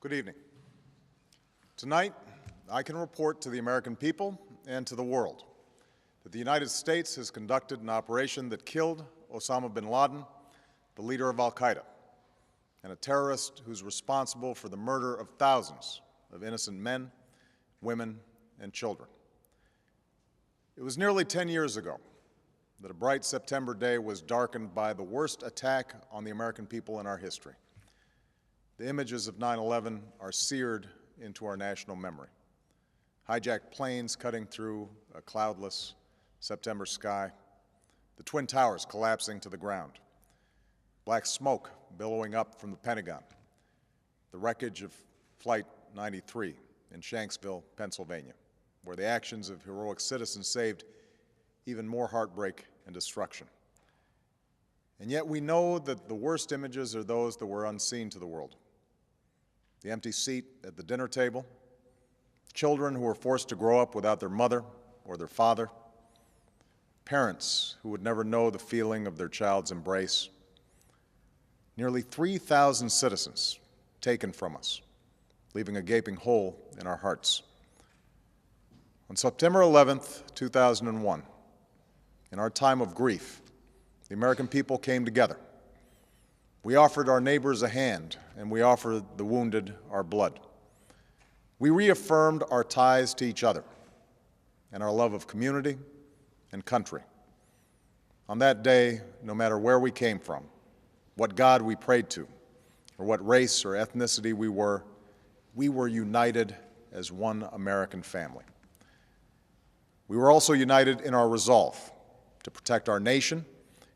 Good evening. Tonight, I can report to the American people and to the world that the United States has conducted an operation that killed Osama Bin Laden, the leader of al-Qaeda, and a terrorist who's responsible for the murder of thousands of innocent men, women, and children. It was nearly 10 years ago that a bright September day was darkened by the worst attack on the American people in our history. The images of 9/11 are seared into our national memory. Hijacked planes cutting through a cloudless September sky, the Twin Towers collapsing to the ground, black smoke billowing up from the Pentagon, the wreckage of Flight 93 in Shanksville, Pennsylvania, where the actions of heroic citizens saved even more heartbreak and destruction. And yet we know that the worst images are those that were unseen to the world. The empty seat at the dinner table, children who were forced to grow up without their mother or their father, parents who would never know the feeling of their child's embrace, nearly 3,000 citizens taken from us, leaving a gaping hole in our hearts. On September 11th, 2001, in our time of grief, the American people came together. We offered our neighbors a hand, and we offered the wounded our blood. We reaffirmed our ties to each other and our love of community and country. On that day, no matter where we came from, what God we prayed to, or what race or ethnicity we were united as one American family. We were also united in our resolve to protect our nation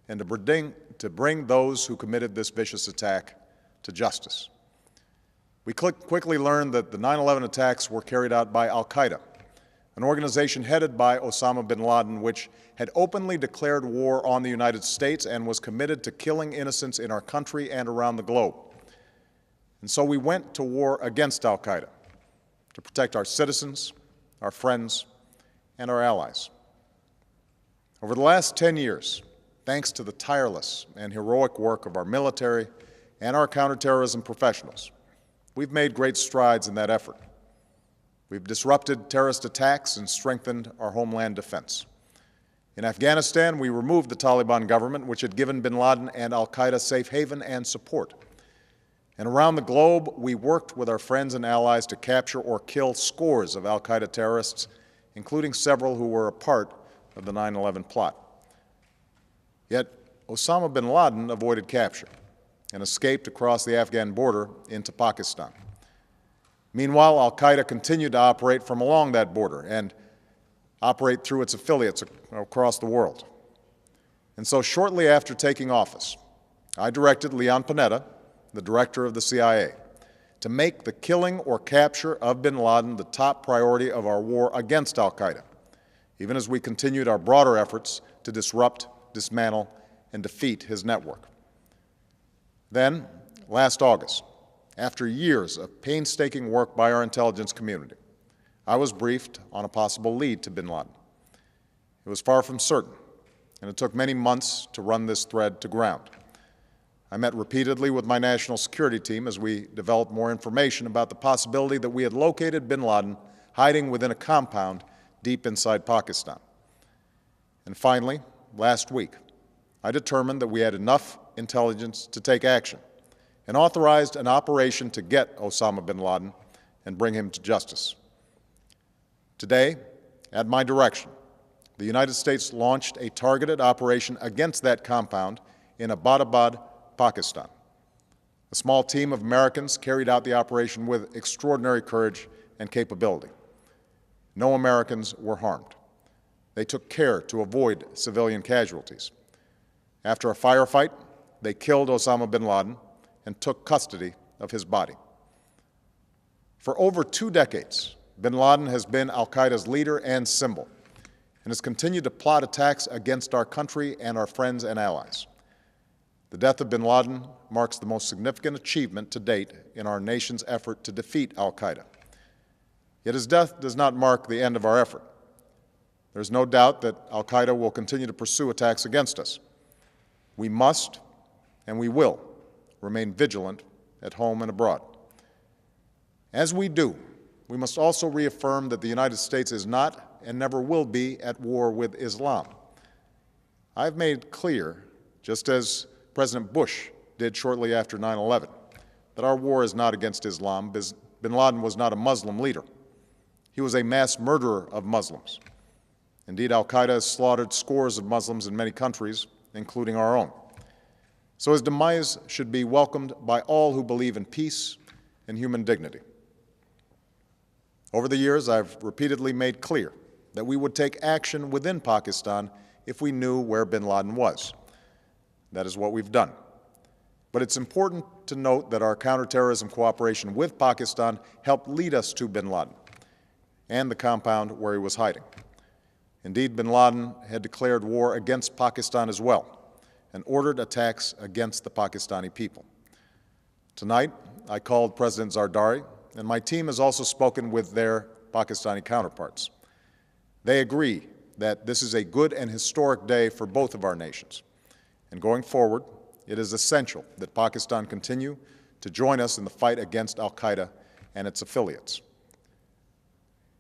and to bring those who committed this vicious attack to justice. We quickly learned that the 9/11 attacks were carried out by al-Qaeda, an organization headed by Osama Bin Laden, which had openly declared war on the United States and was committed to killing innocents in our country and around the globe. And so we went to war against al-Qaeda to protect our citizens, our friends, and our allies. Over the last 10 years, thanks to the tireless and heroic work of our military and our counterterrorism professionals, we've made great strides in that effort. We've disrupted terrorist attacks and strengthened our homeland defense. In Afghanistan, we removed the Taliban government, which had given bin Laden and al-Qaeda safe haven and support. And around the globe, we worked with our friends and allies to capture or kill scores of al-Qaeda terrorists, including several who were a part of the 9/11 plot. Yet Osama bin Laden avoided capture and escaped across the Afghan border into Pakistan. Meanwhile, al-Qaeda continued to operate from along that border and operate through its affiliates across the world. And so shortly after taking office, I directed Leon Panetta, the director of the CIA, to make the killing or capture of bin Laden the top priority of our war against al-Qaeda, even as we continued our broader efforts to disrupt, dismantle, and defeat his network. Then, last August, after years of painstaking work by our intelligence community, I was briefed on a possible lead to bin Laden. It was far from certain, and it took many months to run this thread to ground. I met repeatedly with my national security team as we developed more information about the possibility that we had located bin Laden hiding within a compound deep inside Pakistan. And finally, last week, I determined that we had enough intelligence to take action and authorized an operation to get Osama bin Laden and bring him to justice. Today, at my direction, the United States launched a targeted operation against that compound in Abbottabad, Pakistan. A small team of Americans carried out the operation with extraordinary courage and capability. No Americans were harmed. They took care to avoid civilian casualties. After a firefight, they killed Osama bin Laden and took custody of his body. For over 2 decades, bin Laden has been al-Qaeda's leader and symbol, and has continued to plot attacks against our country and our friends and allies. The death of bin Laden marks the most significant achievement to date in our nation's effort to defeat al-Qaeda. Yet his death does not mark the end of our effort. There's no doubt that al-Qaeda will continue to pursue attacks against us. We must, and we will, remain vigilant at home and abroad. As we do, we must also reaffirm that the United States is not and never will be at war with Islam. I've made clear, just as President Bush did shortly after 9/11, that our war is not against Islam. Bin Laden was not a Muslim leader. He was a mass murderer of Muslims. Indeed, al-Qaeda has slaughtered scores of Muslims in many countries, including our own. So his demise should be welcomed by all who believe in peace and human dignity. Over the years, I've repeatedly made clear that we would take action within Pakistan if we knew where bin Laden was. That is what we've done. But it's important to note that our counterterrorism cooperation with Pakistan helped lead us to bin Laden and the compound where he was hiding. Indeed, bin Laden had declared war against Pakistan as well and ordered attacks against the Pakistani people. Tonight, I called President Zardari, and my team has also spoken with their Pakistani counterparts. They agree that this is a good and historic day for both of our nations. And going forward, it is essential that Pakistan continue to join us in the fight against al-Qaeda and its affiliates.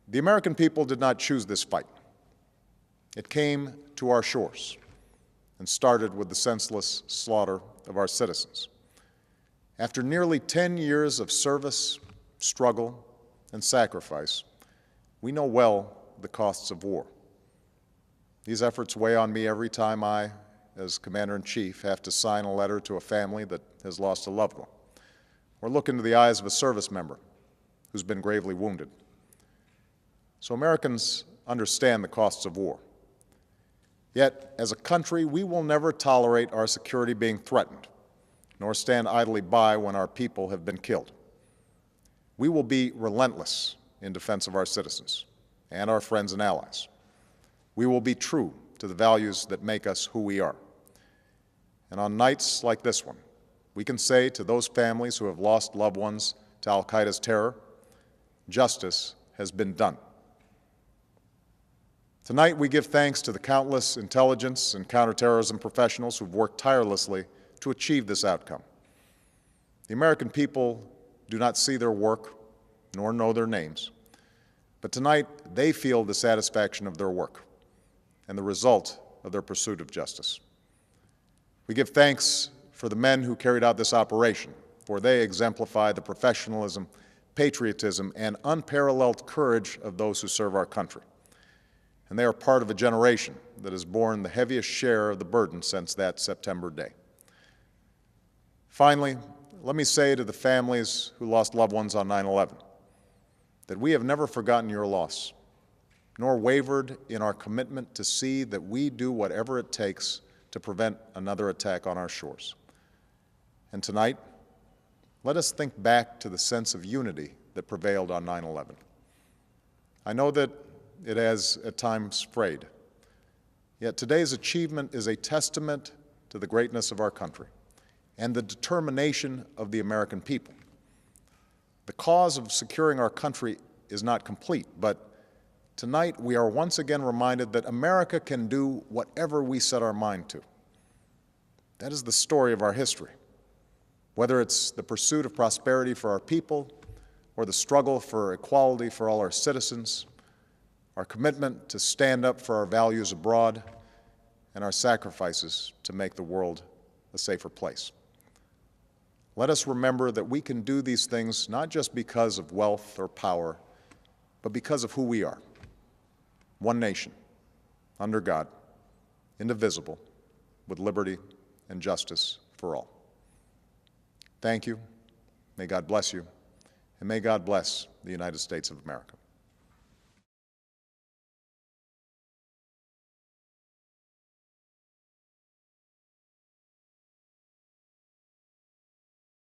The American people did not choose this fight. It came to our shores and started with the senseless slaughter of our citizens. After nearly 10 years of service, struggle, and sacrifice, we know well the costs of war. These efforts weigh on me every time I, as Commander-in-Chief, have to sign a letter to a family that has lost a loved one, or look into the eyes of a service member who's been gravely wounded. So Americans understand the costs of war. Yet, as a country, we will never tolerate our security being threatened, nor stand idly by when our people have been killed. We will be relentless in defense of our citizens and our friends and allies. We will be true to the values that make us who we are. And on nights like this one, we can say to those families who have lost loved ones to al-Qaeda's terror, justice has been done. Tonight, we give thanks to the countless intelligence and counterterrorism professionals who've worked tirelessly to achieve this outcome. The American people do not see their work nor know their names, but tonight they feel the satisfaction of their work and the result of their pursuit of justice. We give thanks for the men who carried out this operation, for they exemplify the professionalism, patriotism, and unparalleled courage of those who serve our country. And they are part of a generation that has borne the heaviest share of the burden since that September day. Finally, let me say to the families who lost loved ones on 9/11 that we have never forgotten your loss, nor wavered in our commitment to see that we do whatever it takes to prevent another attack on our shores. And tonight, let us think back to the sense of unity that prevailed on 9/11. I know that it has at times frayed, yet today's achievement is a testament to the greatness of our country and the determination of the American people. The cause of securing our country is not complete, but tonight we are once again reminded that America can do whatever we set our mind to. That is the story of our history. Whether it's the pursuit of prosperity for our people or the struggle for equality for all our citizens, our commitment to stand up for our values abroad, and our sacrifices to make the world a safer place. Let us remember that we can do these things not just because of wealth or power, but because of who we are. One nation, under God, indivisible, with liberty and justice for all. Thank you. May God bless you, and may God bless the United States of America.